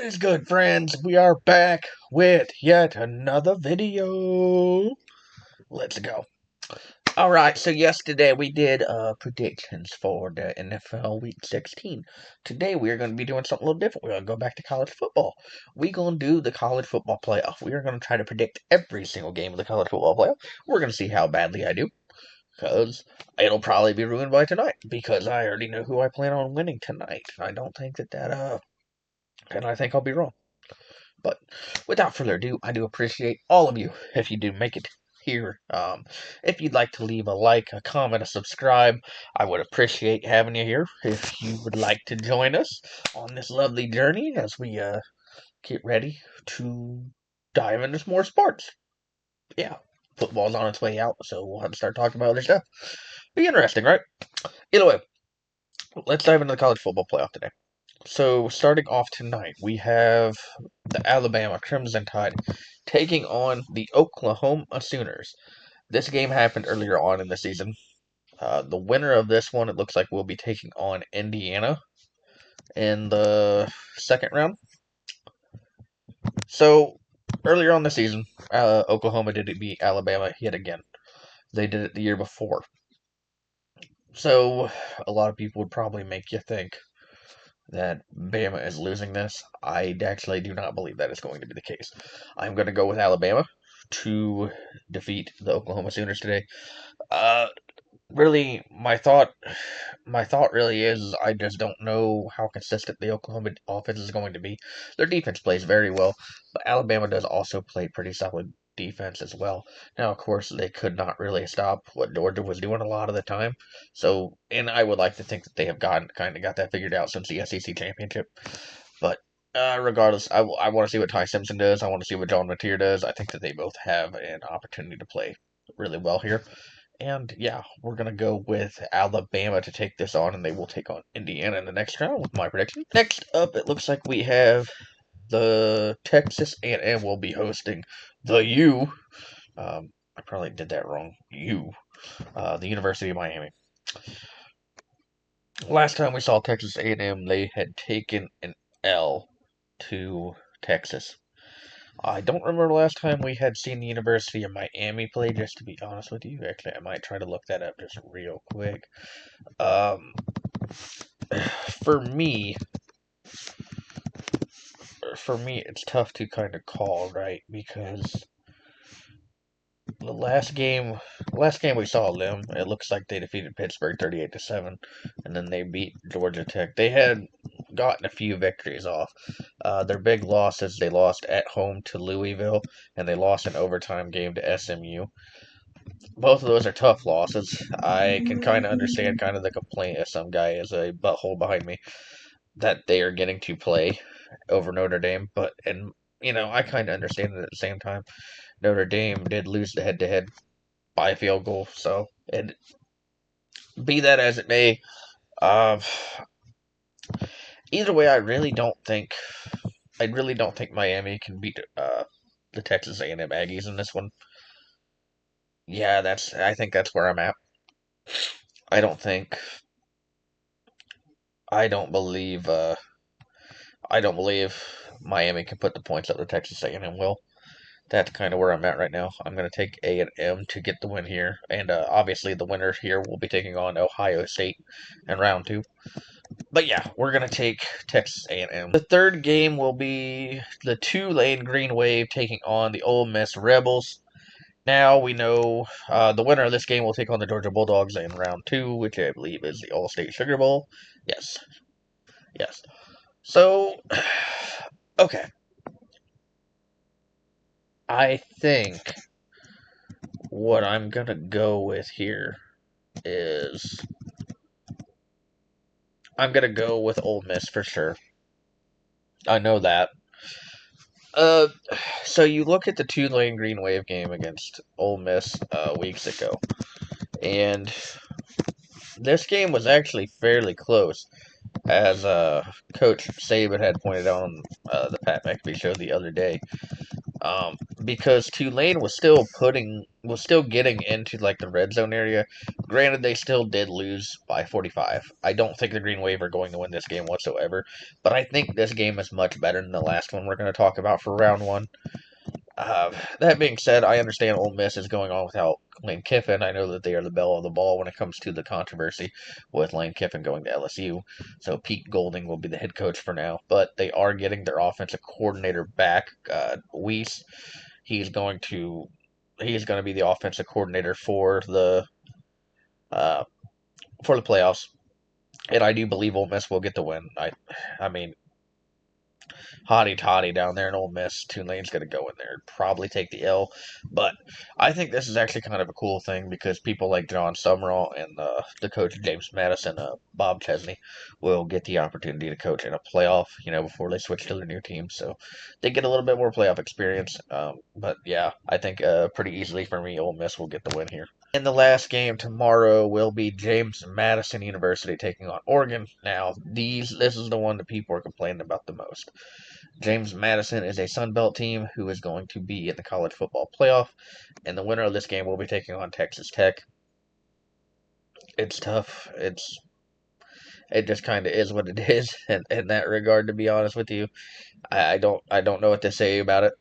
What is good, friends? We are back with yet another video. Let's go. Alright, so yesterday we did predictions for the NFL Week 16. Today we are going to be doing something a little different. We're going to go back to college football. We're going to do the college football playoff. We are going to try to predict every single game of the college football playoff. We're going to see how badly I do, because it'll probably be ruined by tonight, because I already know who I plan on winning tonight. I don't think and I think I'll be wrong. But without further ado, I do appreciate all of you if you do make it here. If you'd like to leave a like, a comment, a subscribe, I would appreciate having you here. If you would like to join us on this lovely journey as we get ready to dive into some more sports. Yeah, football's on its way out, so we'll have to start talking about other stuff. Be interesting, right? Either way, let's dive into the college football playoff today. So, starting off tonight, we have the Alabama Crimson Tide taking on the Oklahoma Sooners. This game happened earlier on in the season. The winner of this one, it looks like, will be taking on Indiana in the second round. So, earlier on the season, Oklahoma did beat Alabama yet again. They did it the year before. So, a lot of people would probably make you think that Bama is losing this. I actually do not believe that is going to be the case. I'm going to go with Alabama to defeat the Oklahoma Sooners today. Really, my thought really is I just don't know how consistent the Oklahoma offense is going to be. Their defense plays very well, but Alabama does also play pretty solid defense as well. Now, of course, they could not really stop what Georgia was doing a lot of the time. So, and I would like to think that they have got that figured out since the SEC championship. But regardless, I want to see what Ty Simpson does. I want to see what John Mateer does. I think that they both have an opportunity to play really well here. And yeah, we're going to go with Alabama to take this on, and they will take on Indiana in the next round with my prediction. Next up, it looks like we have the Texas A&M will be hosting the U. I probably did that wrong. The University of Miami. Last time we saw Texas A&M, they had taken an L to Texas. I don't remember the last time we had seen the University of Miami play, just to be honest with you. Actually, I might try to look that up just real quick. For me, it's tough to kind of call, right? Because the last game we saw them, it looks like they defeated Pittsburgh 38-7, and then they beat Georgia Tech. They had gotten a few victories off. Their big losses, they lost at home to Louisville, and they lost an overtime game to SMU. Both of those are tough losses. I can kind of understand kind of the complaint if some guy is a butthole behind me that they are getting to play over Notre Dame, I kind of understand it at the same time. Notre Dame did lose the head-to-head by a field goal, so and be that as it may, uh, either way, I really don't think Miami can beat the Texas A&M Aggies in this one. Yeah, I think that's where I'm at. I don't believe Miami can put the points up to Texas A&M will. That's kind of where I'm at right now. I'm going to take A&M to get the win here, and obviously the winner here will be taking on Ohio State in round 2. But yeah, we're going to take Texas A&M. The third game will be the Tulane Green Wave taking on the Ole Miss Rebels. Now we know the winner of this game will take on the Georgia Bulldogs in round 2, which I believe is the All-State Sugar Bowl. Yes. So, okay. I think what I'm going to go with here is I'm going to go with Ole Miss for sure. I know that. So you look at the Tulane Green Wave game against Ole Miss weeks ago, and this game was actually fairly close, as Coach Saban had pointed out on the Pat McAfee show the other day. Because Tulane was still getting into like the red zone area. Granted, they still did lose by 45. I don't think the Green Wave are going to win this game whatsoever, but I think this game is much better than the last one we're going to talk about for round one. That being said, I understand Ole Miss is going on without Lane Kiffin. I know that they are the belle of the ball when it comes to the controversy with Lane Kiffin going to LSU. So Pete Golding will be the head coach for now, but they are getting their offensive coordinator back, Weiss. He's going to be the offensive coordinator uh, for the playoffs, and I do believe Ole Miss will get the win. I mean, hotty toddy down there in Ole Miss. Tulane's going to go in there and probably take the L. But I think this is actually kind of a cool thing because people like John Summerall and the coach James Madison, Bob Chesney, will get the opportunity to coach in a playoff, before they switch to their new team. So they get a little bit more playoff experience. But yeah, I think pretty easily for me, Ole Miss will get the win here. In the last game tomorrow will be James Madison University taking on Oregon. Now, this is the one that people are complaining about the most. James Madison is a Sun Belt team who is going to be in the college football playoff, and the winner of this game will be taking on Texas Tech. It's tough. It just kind of is what it is in that regard. To be honest with you, I don't know what to say about it.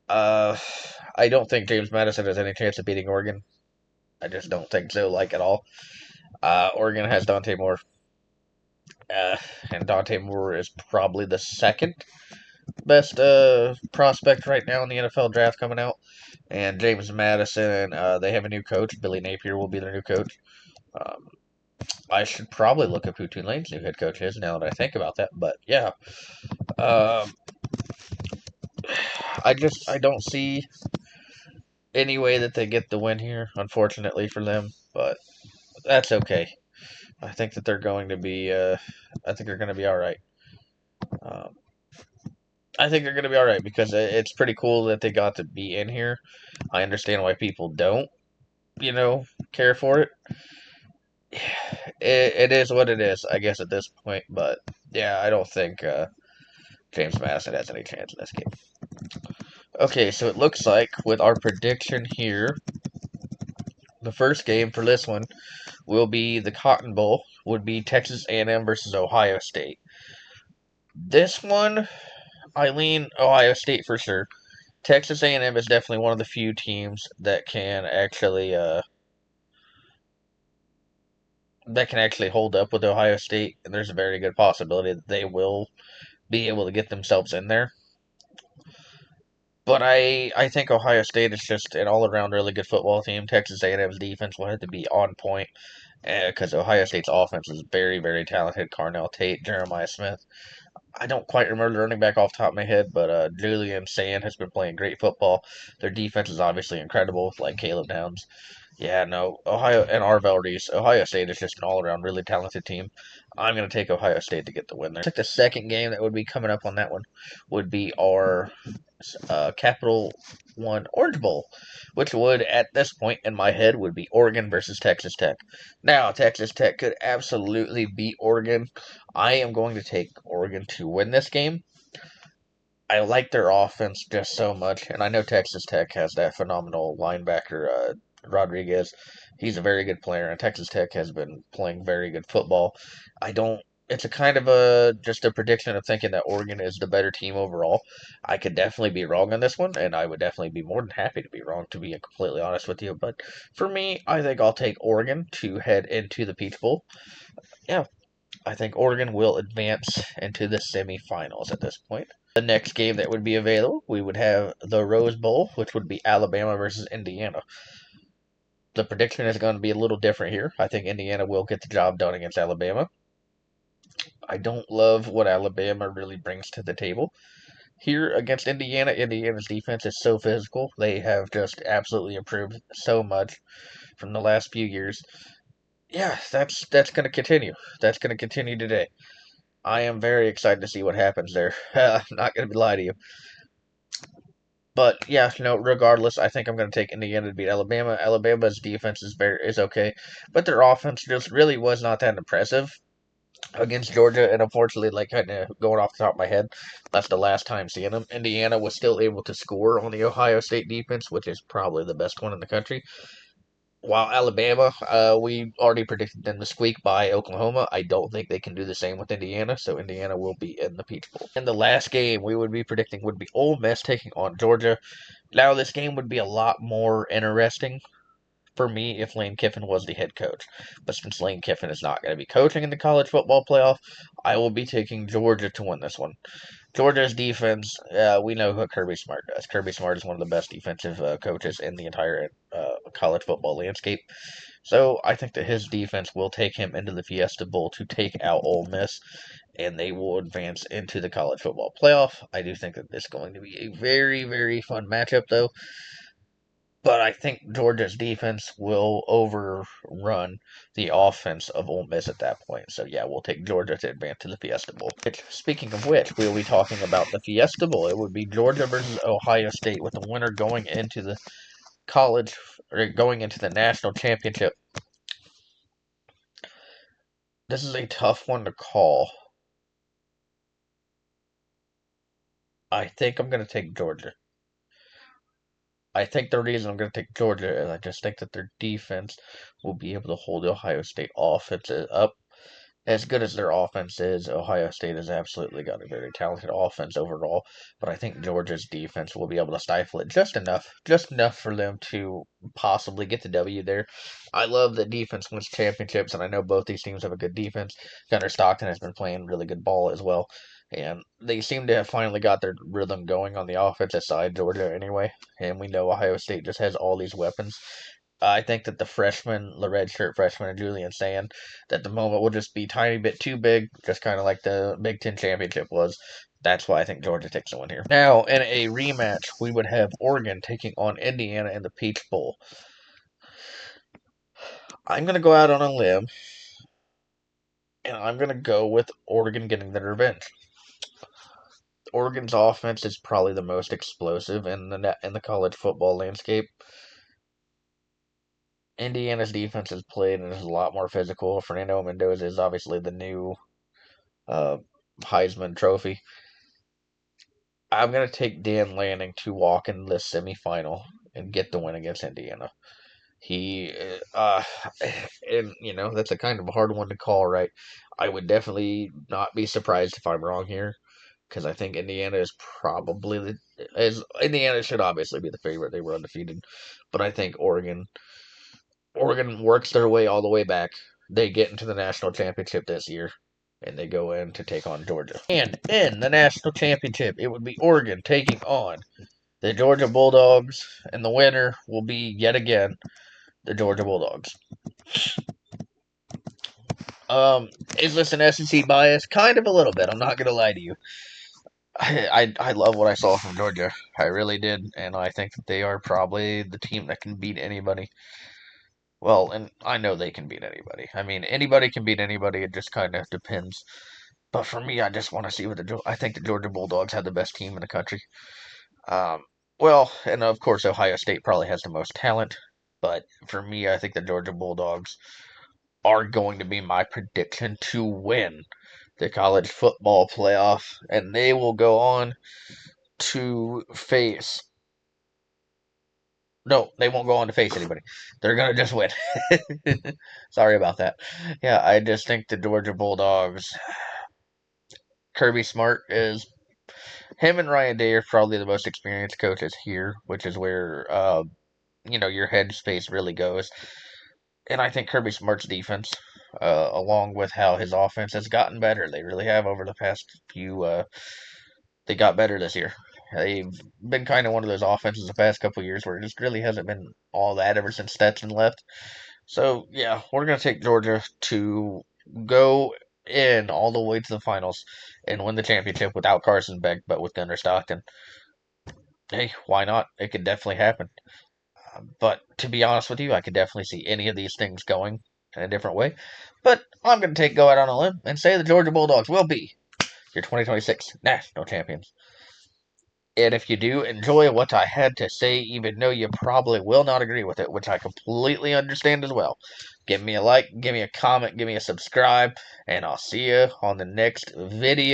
I don't think James Madison has any chance of beating Oregon. I just don't think so, like at all. Oregon has Dante Moore, and Dante Moore is probably the second best prospect right now in the NFL draft coming out. And James Madison, they have a new coach. Billy Napier will be their new coach. Um, I should probably look up who Tulane's new head coach is now that I think about that. But yeah, um, I don't see any way that they get the win here, unfortunately for them. But that's okay. I think that they're going to be. I think they're going to be all right. Um, I think they're going to be all right because it's pretty cool that they got to be in here. I understand why people don't, care for it. It is what it is, I guess, at this point. But yeah, I don't think James Madison has any chance in this game. Okay, so it looks like with our prediction here, the first game for this one will be the Cotton Bowl. Would be Texas A&M versus Ohio State. This one, I lean Ohio State for sure. Texas A&M is definitely one of the few teams that can actually hold up with Ohio State, and there's a very good possibility that they will be able to get themselves in there. But I think Ohio State is just an all-around really good football team. Texas A&M's defense will have to be on point because Ohio State's offense is very, very talented. Carnell Tate, Jeremiah Smith. I don't quite remember the running back off the top of my head, but Julian Sand has been playing great football. Their defense is obviously incredible, like Caleb Downs. Yeah, no, Ohio and Arvell Reese. Ohio State is just an all-around really talented team. I'm going to take Ohio State to get the win there. I think the second game that would be coming up on that one would be our Capital One Orange Bowl, which would, at this point in my head, would be Oregon versus Texas Tech. Now, Texas Tech could absolutely beat Oregon. I am going to take Oregon to win this game. I like their offense just so much, and I know Texas Tech has that phenomenal linebacker, Rodriguez. He's a very good player, and Texas Tech has been playing very good football. I don't. It's a kind of just a prediction of thinking that Oregon is the better team overall. I could definitely be wrong on this one, and I would definitely be more than happy to be wrong, to be completely honest with you. But for me, I think I'll take Oregon to head into the Peach Bowl. Yeah, I think Oregon will advance into the semifinals at this point. The next game that would be available, we would have the Rose Bowl, which would be Alabama versus Indiana. The prediction is going to be a little different here. I think Indiana will get the job done against Alabama. I don't love what Alabama really brings to the table. Here against Indiana, Indiana's defense is so physical. They have just absolutely improved so much from the last few years. Yeah, that's going to continue. That's going to continue today. I am very excited to see what happens there. I'm not going to lie to you. But yeah, regardless, I think I'm going to take Indiana to beat Alabama. Alabama's defense is okay, but their offense just really was not that impressive. against Georgia, and unfortunately, like kind of going off the top of my head, that's the last time seeing them. Indiana was still able to score on the Ohio State defense, which is probably the best one in the country. While Alabama, we already predicted them to squeak by Oklahoma. I don't think they can do the same with Indiana, so Indiana will be in the Peach Bowl. And the last game we would be predicting would be Ole Miss taking on Georgia. Now, this game would be a lot more interesting for me if Lane Kiffin was the head coach. But since Lane Kiffin is not going to be coaching in the college football playoff, I will be taking Georgia to win this one. Georgia's defense, we know what Kirby Smart does. Kirby Smart is one of the best defensive coaches in the entire college football landscape. So I think that his defense will take him into the Fiesta Bowl to take out Ole Miss, and they will advance into the college football playoff. I do think that this is going to be a very, very fun matchup, though. But I think Georgia's defense will overrun the offense of Ole Miss at that point. So yeah, we'll take Georgia to advance to the Fiesta Bowl. Speaking of which, we'll be talking about the Fiesta Bowl. It would be Georgia versus Ohio State, with the winner going into the college or going into the national championship. This is a tough one to call. I think I'm going to take Georgia. I think the reason I'm going to take Georgia is I just think that their defense will be able to hold the Ohio State offense up. As good as their offense is, Ohio State has absolutely got a very talented offense overall, but I think Georgia's defense will be able to stifle it just enough for them to possibly get the W there. I love that defense wins championships, and I know both these teams have a good defense. Gunnar Stockton has been playing really good ball as well, and they seem to have finally got their rhythm going on the offensive side, Georgia anyway, and we know Ohio State just has all these weapons. I think that the freshman, the redshirt freshman, and Julian saying that the moment will just be a tiny bit too big, just kind of like the Big Ten championship was. That's why I think Georgia takes the win here. Now, in a rematch, we would have Oregon taking on Indiana in the Peach Bowl. I'm going to go out on a limb, and I'm going to go with Oregon getting their revenge. Oregon's offense is probably the most explosive in the college football landscape. Indiana's defense is played and is a lot more physical. Fernando Mendoza is obviously the new uh, Heisman Trophy. I'm going to take Dan Lanning to walk in the semifinal and get the win against Indiana. He, and that's a kind of a hard one to call, right? I would definitely not be surprised if I'm wrong here, because I think Indiana is probably Indiana should obviously be the favorite. They were undefeated, but I think Oregon works their way all the way back. They get into the national championship this year, and they go in to take on Georgia. And in the national championship, it would be Oregon taking on the Georgia Bulldogs, and the winner will be yet again the Georgia Bulldogs. Is this an SEC bias? Kind of a little bit. I'm not gonna lie to you. I love what I saw from Georgia. I really did, and I think that they are probably the team that can beat anybody. Well, and I know they can beat anybody. I mean, anybody can beat anybody. It just kind of depends. But for me, I just want to see what I think the Georgia Bulldogs have the best team in the country. Well, and of course, Ohio State probably has the most talent. But for me, I think the Georgia Bulldogs are going to be my prediction to win the college football playoff, and they will go on to face. No, they won't go on to face anybody. They're gonna just win. Sorry about that. Yeah, I just think the Georgia Bulldogs. Kirby Smart is him and Ryan Day are probably the most experienced coaches here, which is where your headspace really goes. And I think Kirby Smart's defense, along with how his offense has gotten better, they really have over the past few. They got better this year. They've been kind of one of those offenses the past couple years where it just really hasn't been all that ever since Stetson left. So yeah, we're gonna take Georgia to go in all the way to the finals and win the championship without Carson Beck, but with Gunnar Stockton. Hey, why not? It could definitely happen. But to be honest with you, I could definitely see any of these things going in a different way. But I'm going to go out on a limb and say the Georgia Bulldogs will be your 2026 national champions. And if you do enjoy what I had to say, even though you probably will not agree with it, which I completely understand as well, Give me a like, give me a comment, give me a subscribe, and I'll see you on the next video.